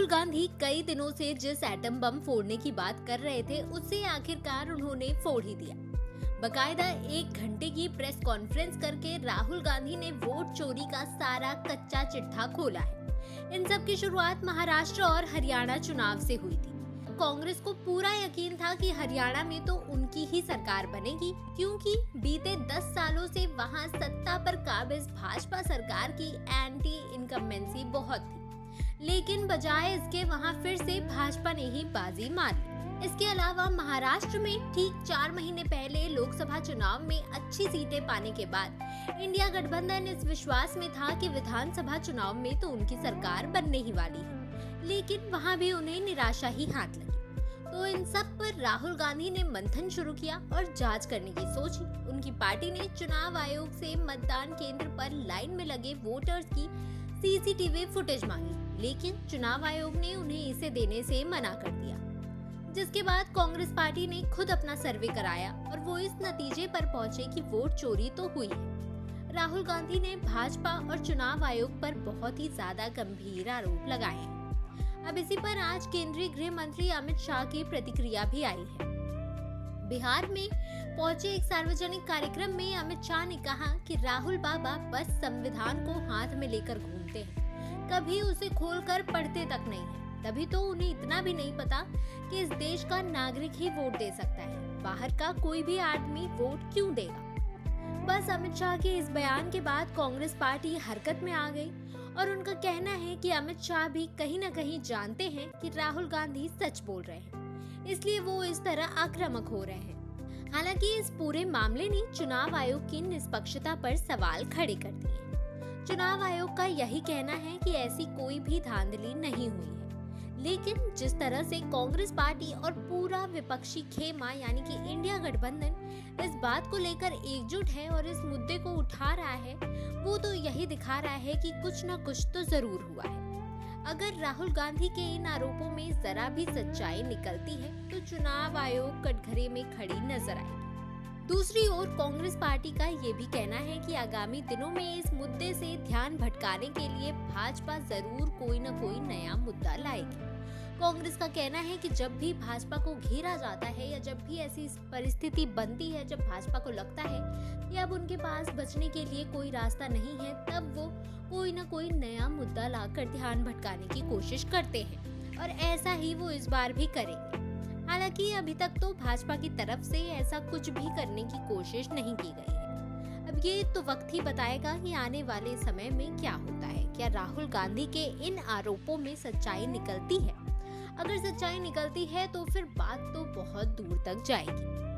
राहुल गांधी कई दिनों से जिस एटम बम फोड़ने की बात कर रहे थे उसे आखिरकार उन्होंने फोड़ ही दिया। बकायदा 1 घंटे की प्रेस कॉन्फ्रेंस करके राहुल गांधी ने वोट चोरी का सारा कच्चा चिट्ठा खोला है। इन सब की शुरुआत महाराष्ट्र और हरियाणा चुनाव से हुई थी। कांग्रेस को पूरा यकीन था कि हरियाणा में तो उनकी ही सरकार बनेगी, क्योंकि बीते 10 सालों से वहां सत्ता पर काबिज भाजपा सरकार की एंटी इनकम्बेंसी बहुत थी। लेकिन बजाय इसके वहां फिर से भाजपा ने ही बाजी मारी। इसके अलावा महाराष्ट्र में ठीक 4 महीने पहले लोकसभा चुनाव में अच्छी सीटें पाने के बाद इंडिया गठबंधन इस विश्वास में था कि विधानसभा चुनाव में तो उनकी सरकार बनने ही वाली है, लेकिन वहां भी उन्हें निराशा ही हाथ लगी। तो इन सब पर राहुल गांधी ने मंथन शुरू किया और जांच करने की सोची। उनकी पार्टी ने चुनाव आयोग से मतदान केंद्र पर लाइन में लगे वोटर्स की सीसीटीवी फुटेज मांगी, लेकिन चुनाव आयोग ने उन्हें इसे देने से मना कर दिया। जिसके बाद कांग्रेस पार्टी ने खुद अपना सर्वे कराया और वो इस नतीजे पर पहुंचे कि वोट चोरी तो हुई है। राहुल गांधी ने भाजपा और चुनाव आयोग पर बहुत ही ज्यादा गंभीर आरोप लगाए हैं। अब इसी पर आज केंद्रीय गृह मंत्री अमित शाह की प्रतिक्रिया भी आई है। बिहार में पहुंचे एक सार्वजनिक कार्यक्रम में अमित शाह ने कहा कि राहुल बाबा बस संविधान को हाथ में लेकर घूमते हैं, कभी उसे खोलकर पढ़ते तक नहीं है। तभी तो उन्हें इतना भी नहीं पता कि इस देश का नागरिक ही वोट दे सकता है, बाहर का कोई भी आदमी वोट क्यों देगा। बस अमित शाह के इस बयान के बाद कांग्रेस पार्टी हरकत में आ गई और उनका कहना है कि अमित शाह भी कहीं न कहीं जानते हैं कि राहुल गांधी सच बोल रहे हैं, इसलिए वो इस तरह आक्रामक हो रहे हैं। हालांकि इस पूरे मामले ने चुनाव आयोग की निष्पक्षता पर सवाल खड़े कर दिए। चुनाव आयोग का यही कहना है कि ऐसी कोई भी धांधली नहीं हुई है, लेकिन जिस तरह से कांग्रेस पार्टी और पूरा विपक्षी खेमा यानी कि इंडिया गठबंधन इस बात को लेकर एकजुट है और इस मुद्दे को उठा रहा है, वो तो यही दिखा रहा है कि कुछ न कुछ तो जरूर हुआ है। अगर राहुल गांधी के इन आरोपों में जरा भी सच्चाई निकलती है तो चुनाव आयोग कटघरे में खड़ी नजर आएगी। दूसरी ओर कांग्रेस पार्टी का ये भी कहना है कि आगामी दिनों में इस मुद्दे से ध्यान भटकाने के लिए भाजपा जरूर कोई न कोई नया मुद्दा लाएगी। कांग्रेस का कहना है कि जब भी भाजपा को घेरा जाता है या जब भी ऐसी परिस्थिति बनती है जब भाजपा को लगता है कि अब उनके पास बचने के लिए कोई रास्ता नहीं है, तब वो कोई न कोई नया मुद्दा लाकर ध्यान भटकाने की कोशिश करते हैं और ऐसा ही वो इस बार भी करेंगे। हालांकि अभी तक तो भाजपा की तरफ से ऐसा कुछ भी करने की कोशिश नहीं की गई है। अब ये तो वक्त ही बताएगा कि आने वाले समय में क्या होता है। क्या राहुल गांधी के इन आरोपों में सच्चाई निकलती है? अगर सच्चाई निकलती है तो फिर बात तो बहुत दूर तक जाएगी।